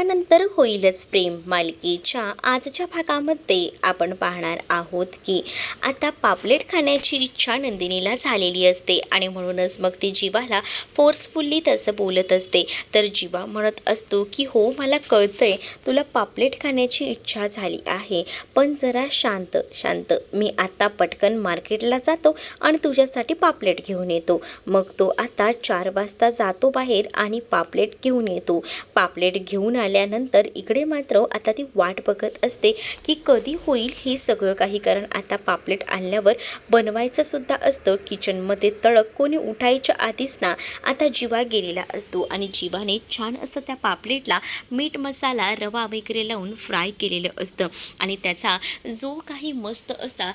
लग्नानंतर होईलच प्रेम मालिकेच्या आजच्या भागामध्ये आपण पाहणार आहोत की आता पापलेट खाण्याची इच्छा नंदिनीला झालेली असते आणि म्हणूनच मग ती जीवाला फोर्सफुल्ली तसं बोलत असते. तर जीवा म्हणत असतो की हो मला कळतंय तुला पापलेट खाण्याची इच्छा झाली आहे, पण जरा शांत शांत, मी आता पटकन मार्केटला जातो आणि तुझ्यासाठी पापलेट घेऊन येतो. मग तो आता 4 वाजता जातो बाहेर आणि पापलेट घेऊन येतो. पापलेट घेऊन आल्यानंतर इकडे मात्र आता ती वाट बघत असते की कधी होईल हे सगळं काही, कारण आता पापलेट आणल्यावर बनवायचं सुद्धा असतं. किचनमध्ये तडक कोणी उठायच्या आधीच ना आता जीवा गेलेला असतो आणि जीवाने छान असं त्या पापलेटला मीठ मसाला रवा वगैरे लावून फ्राय केलेलं असतं आणि त्याचा जो काही मस्त असा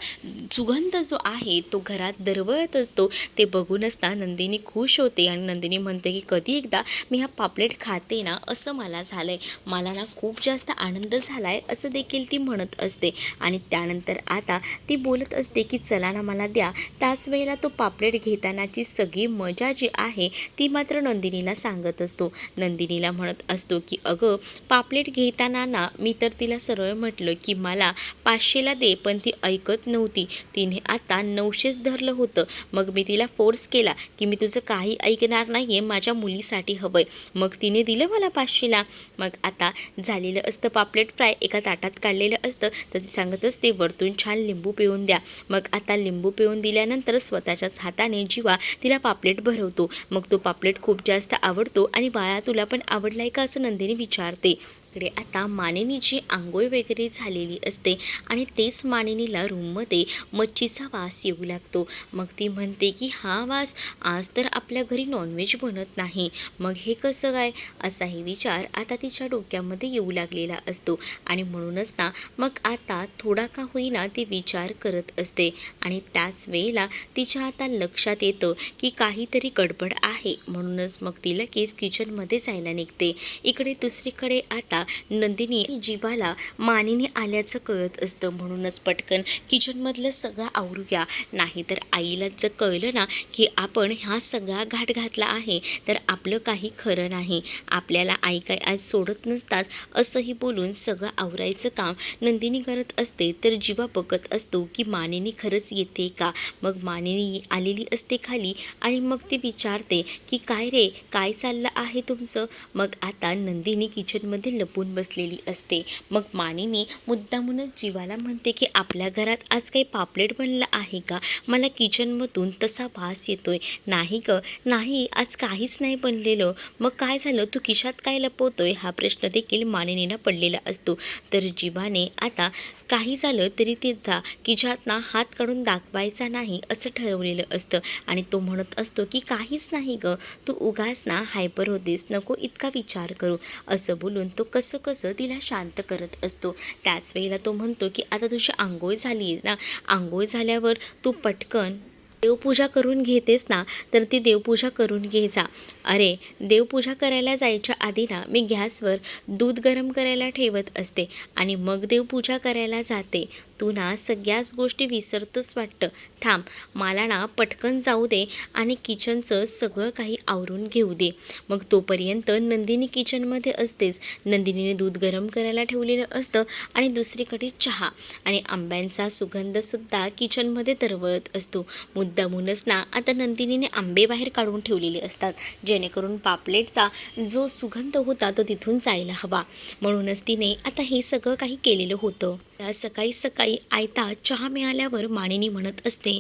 सुगंध जो आहे तो घरात दरवळत असतो. ते बघून असता नंदिनी खुश होते आणि नंदिनी म्हणते की कधी एकदा मी हा पापलेट खाते ना असं मला झालंय, मला ना खूप जास्त आनंद झालाय असं देखील ती म्हणत असते. आणि त्यानंतर आता ती बोलत असते की चला ना मला द्या. त्याच वेळेला तो पापलेट घेतानाची सगळी मजा जी आहे ती मात्र नंदिनीला सांगत असतो. नंदिनीला म्हणत असतो की अगं पापलेट घेताना ना मी तर तिला सरळ म्हटलं की मला 500ला दे, पण ती ऐकत नव्हती. तिने आता 900च धरलं होतं. मग मी तिला फोर्स केला की मी तुझं काही ऐकणार नाही आहे, माझ्या मुलीसाठी हवंय. मग तिने दिलं मला 500ला. मग आता झालेलं असतं पापलेट फ्राय एका ताटात काढलेलं असतं. तर ती सांगत असते वरतून छान लिंबू पिळून द्या. मग आता लिंबू पिळून दिल्यानंतर स्वतःच्याच हाताने जीवा तिला पापलेट भरवतो. मग तो पापलेट खूप जास्त आवडतो आणि बाळा तुला पण आवडलाय का असं नंदिनी विचारते. इकडे आता मानिनीची आंघोळ वगैरे झालेली असते आणि तेच मानिनीला रूममध्ये मच्छीचा वास येऊ लागतो. मग ती म्हणते की हा वास, आज तर आपल्या घरी नॉनव्हेज बनत नाही, मग हे कसं काय, असाही विचार आता तिच्या डोक्यामध्ये येऊ लागलेला असतो. आणि म्हणूनच ना मग आता थोडा का होईना ती विचार करत असते आणि त्याच वेळेला तिच्या आता लक्षात येतं की काहीतरी गडबड आहे. म्हणूनच मग ती लगेच किचनमध्ये जायला निघते. इकडे दुसरीकडे आता नंदिनी जीवाला मानिनी आल्याचं कळत असतं. म्हणूनच पटकन किचनमधलं सगळं आवरूया, नाहीतर आईला जर कळलं ना की आपण हा सगळा घाट घातला आहे तर आपलं काही खरं नाही, आपल्याला आई काय आज सोडत नसतात, असंही बोलून सगळं आवरायचं काम नंदिनी करत असते. तर जीवा बघत असतो की मानिनी खरंच येते का. मग मानिनी आलेली असते खाली आणि मग ती विचारते की काय रे, काय चाललं आहे तुमचं. मग आता नंदिनी किचनमध्ये लपून बसलेली असते. मग मानिनी मुद्दामूनच जीवाला म्हणते की आपल्या घरात आज काही पापलेट बनलं आहे का, मला किचनमधून तसा वास येतोय. नाही ग नाही, आज काहीच नाही बनलेलं. मग काय झालं, तू खिशात काय लपवतोय, हा प्रश्न देखील मानिनीला पडलेला असतो. तर जीवाने आता काही झालं तरी तिचा खिशातनं हात काढून दाखवायचा नाही असं ठरवलेलं असतं आणि तो म्हणत असतो की काहीच नाही ग, तू उगाच ना हायपर होतीस, नको इतका विचार करू, असं बोलून तो कसं कसं तिला शांत करत असतो. त्याच वेळेला तो म्हणतो की आता तुझी आंघोळ झाली ना, आंघोळ झाल्यावर तू पटकन देवपूजा करून घेतेस ना, तर ती देवपूजा करून घे जा. अरे देवपूजा करायला जायच्या आधी ना मी गॅसवर दूध गरम करायला ठेवत असते आणि मग देवपूजा करायला जाते. तू ना सगळ्याच गोष्टी विसरतोच वाटतं. थांब, मला ना पटकन जाऊ दे आणि किचनचं सगळं काही आवरून घेऊ दे. मग तोपर्यंत नंदिनी किचनमध्ये असतेच. नंदिनीने दूध गरम करायला ठेवलेलं असतं आणि दुसरीकडे चहा आणि आंब्यांचा सुगंधसुद्धा किचनमध्ये तरवळत असतो. मुद्दामूनच ना आता नंदिनीने आंबे बाहेर काढून ठेवलेले असतात, जेणेकरून पापलेटचा जो सुगंध होता तो तिथून जायला हवा. म्हणूनच तिने आता हे सगळं काही केलेलं होतं. सकाळी सकाळी आयता चहा मिळाल्यावर मानिनी म्हणत असते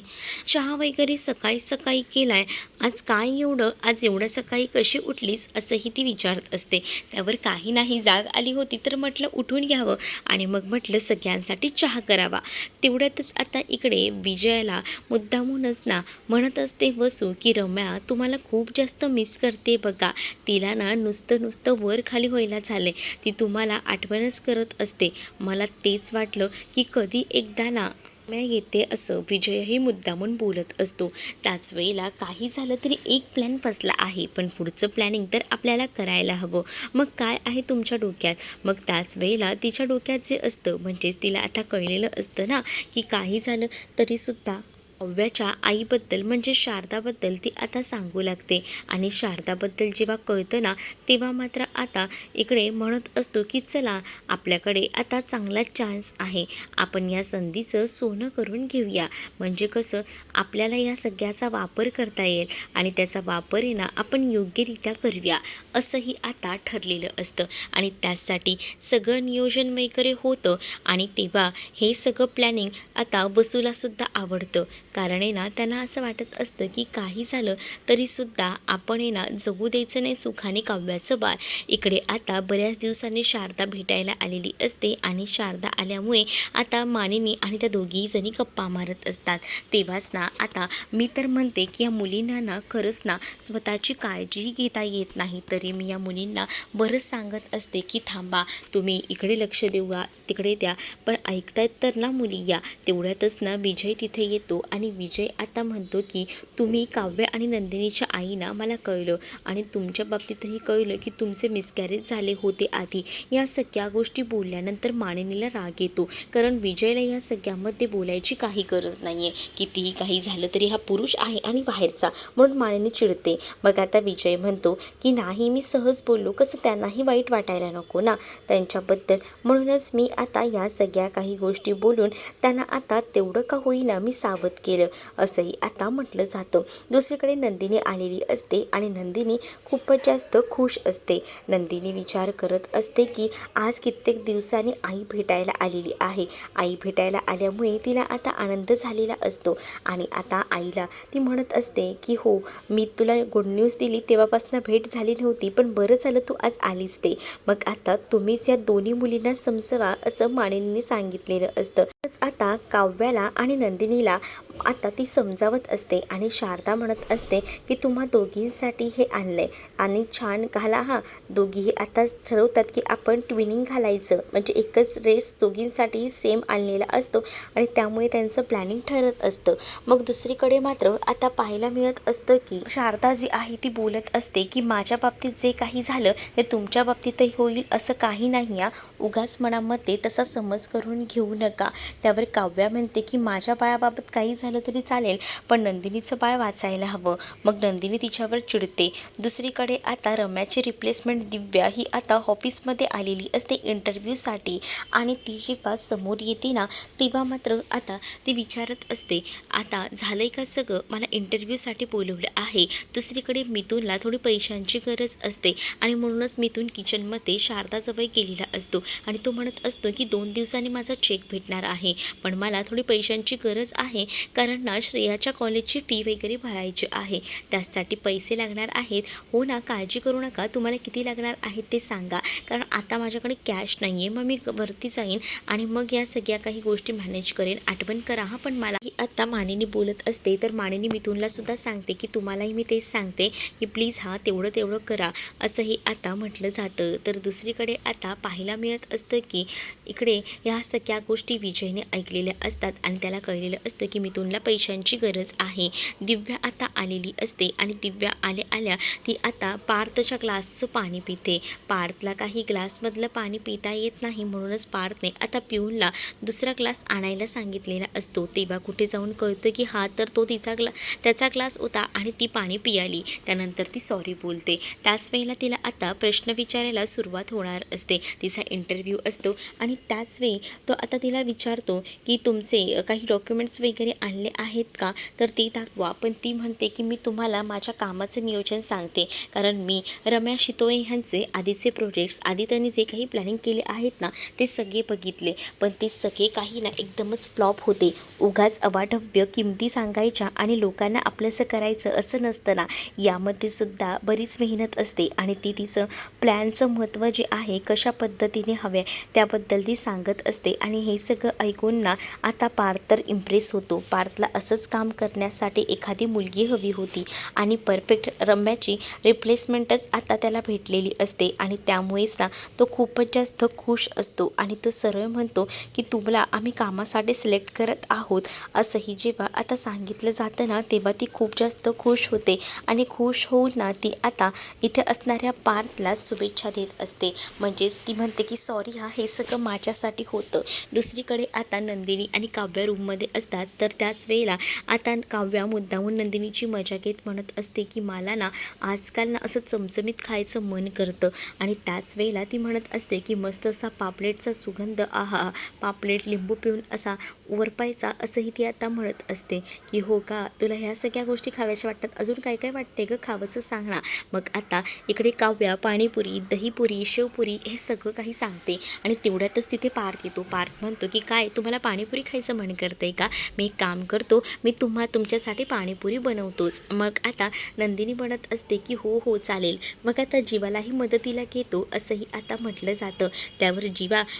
चहा वगैरे सकाळी सकाळी केलाय, आज काय एवढं, आज एवढ्या सकाळी कशी उठलीस असंही ती विचारत असते. त्यावर काही नाही, जाग आली होती तर म्हटलं उठून घ्यावं आणि मग म्हटलं सगळ्यांसाठी चहा करावा. तेवढ्यातच आता इकडे विजयाला मुद्दामूनच ना म्हणत असते वसू की रम्या तुम्हाला खूप जास्त मिस करते बघा, तिला ना नुसतं नुसतं वर खाली व्हायला झाले, ती तुम्हाला आठवणच करत असते. मला तेच वाटलं की कधी एकदा ना रम्या येते असं विजयही मुद्दामून बोलत असतो. त्याच वेळेला काही झालं तरी एक प्लॅन फसला आहे, पण पुढचं प्लॅनिंग तर आपल्याला करायला हवं. मग काय आहे तुमच्या डोक्यात. मग त्याच वेळेला तिच्या डोक्यात जे असतं, म्हणजेच तिला आता कळलेलं असतं ना की काही झालं तरीसुद्धा काव्याच्या आईबद्दल म्हणजे शारदाबद्दल ती आता सांगू लागते आणि शारदाबद्दल जेव्हा कळतं ना तेव्हा मात्र आता इकडे म्हणत असतो की चला आपल्याकडे आता चांगला चान्स आहे, आपण या संधीचं सोनं करून घेऊया. म्हणजे कसं आपल्याला या सगळ्याचा वापर करता येईल आणि त्याचा वापर आहे ना आपण योग्यरित्या करूया असंही आता ठरलेलं असतं. आणि त्यासाठी सगळं नियोजन वगैरे होतं आणि तेव्हा हे सगळं प्लॅनिंग आता वसूलासुद्धा आवडतं. कारण आहे ना त्यांना असं वाटत असतं की काही झालं तरीसुद्धा आपण आहे ना जगू द्यायचं नाही सुखाने काव्याचं बाळ. इकडे आता बऱ्याच दिवसांनी शारदा भेटायला आलेली असते आणि शारदा आल्यामुळे आता मानिनी आणि त्या दोघीही जणी गप्पा मारत असतात. तेव्हाच ना आता मी तर म्हणते की या मुलींना ना खरंच ना स्वतःची काळजीही घेता येत नाही. तरी मी या मुलींना बरंच सांगत असते की थांबा, तुम्ही इकडे लक्ष देऊया तिकडे द्या, पण ऐकतायत तर ना मुली या. तेवढ्यातच ना विजय तिथे येतो आणि विजय आता म्हणतो की तुम्ही काव्य आणि नंदिनीच्या आई ना मला कळलं आणि तुमच्या बाबतीतही कळलं की तुमचे मिसकॅरेज झाले होते आधी. या सगळ्या गोष्टी बोलल्यानंतर मानिनीला राग येतो, कारण विजयला या सगळ्यामध्ये बोलायची काही गरज नाही आहे. कितीही काही झालं तरी हा पुरुष आहे आणि बाहेरचा, म्हणून मानिनी चिडते. मग आता विजय म्हणतो की नाही मी सहज बोललो, कसं त्यांनाही वाईट वाटायला नको ना त्यांच्याबद्दल, म्हणूनच मी आता या सगळ्या काही गोष्टी बोलून त्यांना आता तेवढं का होईना मी सावध केलं असंही आता म्हटलं जातं. दुसरीकडे नंदिनी आलेली असते आणि नंदिनी खूपच जास्त खुश असते. नंदिनी विचार करत असते की आज कित्येक दिवसांनी आई भेटायला आलेली आहे. आई भेटायला आल्यामुळे तिला आता आनंद झालेला असतो आणि आता आईला ती म्हणत असते की हो मी तुला गुड न्यूज दिली तेव्हापासून भेट झाली नव्हती, पण बरं झालं तू आज आलीस ते. मग आता तुम्हीच या दोन्ही मुलींना समजवा असं मानिनीने सांगितलेलं असतं. आता काव्याला आणि नंदिनीला आता ती समजावत असते आणि शारदा म्हणत असते की तुम्हा दोघींसाठी हे आणलंय आणि छान घाला हां. दोघीही आता ठरवतात की आपण ट्विनिंग घालायचं, म्हणजे एकच ड्रेस दोघींसाठीही सेम आणलेला असतो आणि त्यामुळे त्यांचं प्लॅनिंग ठरत असतं. मग दुसरीकडे मात्र आता पाहायला मिळत असतं की शारदा जी आहे ती बोलत असते की माझ्या बाबतीत जे काही झालं ते तुमच्या बाबतीतही होईल असं काही नाही या, उगाच मनामध्ये तसा समज करून घेऊ नका. त्यावर काव्या म्हणते की माझ्या बाळाबाबत काही झालं तरी चालेल, पण नंदिनीचं बाळ वाचायला हवं. मग नंदिनी तिच्यावर चिडते. दुसरीकडे आता रम्याची रिप्लेसमेंट दिव्या ही आता ऑफिसमध्ये आलेली असते इंटरव्ह्यूसाठी आणि ती जेव्हा समोर येते ना तेव्हा मात्र आता ती विचारत असते आता झालंय का सगळं, मला इंटरव्ह्यूसाठी बोलवलं आहे. दुसरीकडे मिथुनला थोडी पैशांची गरज असते आणि म्हणूनच मिथुन किचनमध्ये शारदाजवळ गेलेला असतो आणि तो म्हणत असतो की 2 दिवसांनी माझा चेक भेटणार आहे, पण मला थोडी पैशांची गरज आहे कारण ना श्रेयाच्या कॉलेजची फी वगैरे भरायची आहे, त्यासाठी पैसे लागणार आहेत. हो ना, काळजी करू नका, तुम्हाला किती लागणार आहेत ते सांगा, कारण आता माझ्याकडे कॅश नाही आहे. मग मी वरती जाईन आणि मग या सगळ्या काही गोष्टी मॅनेज करेन, आठवण करा हां. पण मला आता मानिनी बोलत असते तर मानिनी मिथुनला सुद्धा सांगते की तुम्हालाही मी तेच सांगते की प्लीज हां तेवढं करा असंही आता म्हटलं जातं. तर दुसरीकडे आता पाहायला मिळत असतं की इकडे या सगळ्या गोष्टी विजयने ऐकलेल्या असतात आणि त्याला कळलेलं असतं की मिथुनला पैशांची गरज आहे. दिव्या आता आलेली असते आणि दिव्या आल्या ती आता पार्थच्या ग्लासचं पाणी पिते. पार्थला काही ग्लासमधलं पाणी पिता येत नाही, म्हणूनच पार्थने आता पिऊनला दुसरा ग्लास आणायला सांगितलेला असतो. तेव्हा कुठे जाऊन कळतं की हा तर तो त्याचा ग्लास होता आणि ती पाणी पियाली. त्यानंतर ती सॉरी बोलते. त्याच वेळेला तिला आता प्रश्न विचारायला सुरुवात होणार असते. तिचा इंटरव्ह्यू असतो आणि त्याच वेळी तो आता तिला विचारतो की तुमचे काही डॉक्युमेंट्स वगैरे आणले आहेत का, तर ते दाखवा. पण ती म्हणते की मी तुम्हाला माझ्या कामाचं नियोजन सांगते, कारण मी रम्या शितोळे ह्यांचे आधीचे प्रोजेक्ट्स आधी त्यांनी जे काही प्लॅनिंग केले आहेत ना ते सगळे बघितले, पण ते सगळे काही ना एकदमच फ्लॉप होते. उगाच अवाढव्य किमती सांगायच्या आणि लोकांना आपलंसं करायचं असं नसतं ना, यामध्ये सुद्धा बरीच मेहनत असते आणि ती तिचं प्लॅनचं महत्त्व जे आहे कशा पद्धतीने हव्या त्याबद्दल ती सांगत असते. आणि हे सगळं ऐकून ना आता पार्थ तर इम्प्रेस होतो. पार्थला असंच काम करण्यासाठी एखादी मुलगी हवी होती आणि परफेक्ट रम्याची रिप्लेसमेंटच आता त्याला भेटलेली असते आणि त्यामुळेच ना तो खूपच जास्त खुश असतो आणि तो सरळ म्हणतो की तुला आम्ही कामासाठी सिलेक्ट करत आहोत असंही जेव्हा आता सांगितलं जातं ना, तेव्हा ती खूप जास्त खुश होते आणि खुश होऊन ना ती आता इथे असणाऱ्या पार्थला शुभेच्छा देत असते. म्हणजेच ती म्हणते की सॉरी हे सगळं माझ्यासाठी होतं. दुसरीकडे आता नंदिनी आणि काव्या रूममध्ये असतात. तर त्याच वेळेला आता काव्या मुद्दामून नंदिनीची मजा घेत म्हणत असते की मला ना आजकाल ना असं चमचमीत खायचं मन करतं आणि त्याच वेळेला ती म्हणत असते की मस्त असा पापलेटचा सुगंध आहा, पापलेट लिंबू पिऊन असा वरपायचा असंही ती आता म्हणत असते की हो का, तुला ह्या सगळ्या गोष्टी खाव्याशा वाटतात, अजून काय काय वाटते गं खावंसं सांग ना. मग आता इकडे काव्या पाणीपुरी, दहीपुरी, शेवपुरी हे सगळं काही सांगते आणि तेवढ्यातच तिथे पार्थ येतो. पार्थ म्हणतो की काय तुम्हाला पाणीपुरी खायचं मन करतंय का, मी एक काम करतो, मी तुमच्यासाठी पाणीपुरी बनवतोच. मग आता नंदिनी म्हणत असते की हो हो चालेल. मग आता जीवालाही मदतीला घेतो असंही आता म्हटलं जातं. त्यावर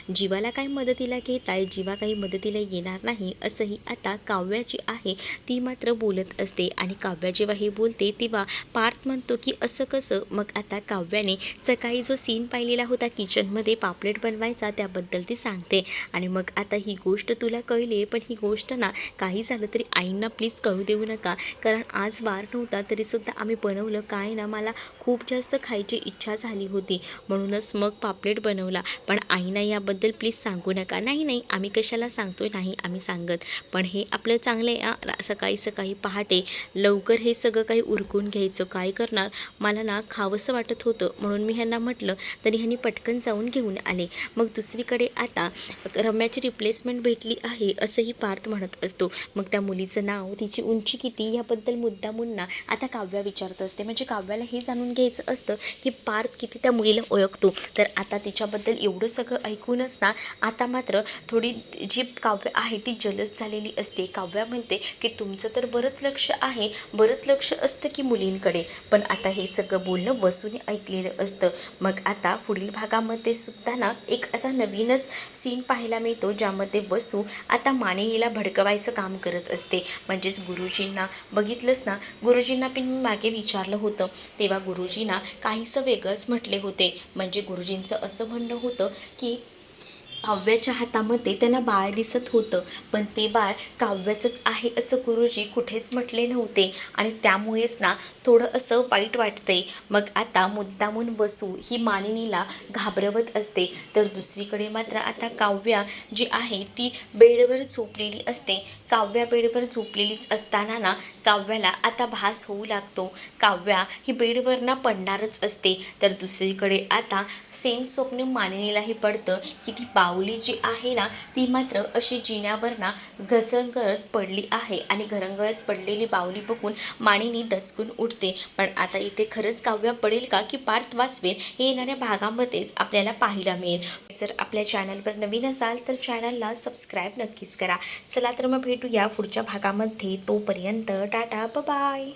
जीवाला काय मदतीला घेताय, जीवा काही मदतीला येणार नाही असंही आता काव्या जी आहे ती मात्र बोलत असते आणि काव्या जेव्हा हे बोलते तेव्हा पार्थ म्हणतो की असं कसं. मग आता काव्याने सकाळी जो सीन पाहिलेला होता किचनमध्ये पापलेट बनवायचा त्याबद्दल ती सांगते आणि मग आता ही गोष्ट तुला कळली, पण ही गोष्ट ना काही झालं तरी आईंना प्लीज कळू देऊ नका, कारण आज वार नव्हता तरीसुद्धा आम्ही बनवलं. काय ना मला खूप जास्त खायची इच्छा झाली होती म्हणूनच मग पापलेट बनवला, पण आईंना याबद्दल प्लीज सांगू नका. नाही नाही आम्ही कशाला सांगतोय, नाही आम्ही सांगत, पण हे आपलं चांगलं आहे. सकाळी सकाळी पहाटे लवकर हे सगळं काही उरकून घ्यायचं. काय करणार, मला ना खावंसं वाटत होतं म्हणून मी ह्यांना म्हटलं, तरी ह्यांनी पटकन जाऊन घेऊन आले. मग दुसरीकडे आता रम्याची रिप्लेसमेंट भेटली आहे असंही पार्थ म्हणत असतो. मग त्या मुलीचं नाव, तिची उंची किती याबद्दल मुद्दामून ना आता काव्या विचारत असते. म्हणजे काव्याला हे जाणून घ्यायचं असतं की पार्थ किती त्या मुलीला ओळखतो. तर आता तिच्याबद्दल एवढं सगळं ऐकूनच ना आता मात्र थोडी जी काव्या आहे ती जलस झालेली असते. काव्या म्हणते की तुमचं तर बरंच लक्ष असतं की मुलींकडे, पण आता हे सगळं बोलणं वसूने ऐकलेलं असतं. मग आता पुढील भागामध्ये सुद्धा ना एक आता नवीनच सीन पाहायला मिळतो, ज्यामध्ये वसू आता मानिनीला भडकवायचं काम करत असते. म्हणजेच गुरुजींना बघितलंच ना, गुरुजींना पण मी मागे विचारलं होतं तेव्हा गुरुजींना काहीसं वेगळंच म्हटले होते. म्हणजे गुरुजींचं असं म्हणणं होतं की काव्याच्या हातामध्ये त्यांना बाळ दिसत होतं, पण ते बाळ काव्याचंच आहे असं गुरुजी कुठेच म्हटले नव्हते आणि त्यामुळेच ना थोडं असं वाईट वाटतंय. मग आता मुद्दामून वसू ही मानिनीला घाबरवत असते. तर दुसरीकडे मात्र आता काव्या जी आहे ती बेडवर झोपलेली असते. काव्या बेडवर झोपलेलीच असताना ना काव्याला आता भास होऊ लागतो, काव्या ही बेडवर ना पडणारच असते. तर दुसरीकडे आता सेम स्वप्न मानिनीलाही पडतं की ती बाहुली जी आहे ना ती मात्र अशी जिन्यावर ना घसरगळत पडली आहे आणि घरंगळत पडलेली बाहुली बघून मानिनी दचकून उठते. पण आता इथे खरंच काव्या पडेल का की पार्थ वाचवेल हे येणाऱ्या भागामध्येच आपल्याला पाहायला मिळेल. जर आपल्या चॅनलवर नवीन असाल तर चॅनलला सबस्क्राईब नक्कीच करा. चला तर मग भेटूया पुढच्या भागामध्ये. तोपर्यंत टाटा बाय.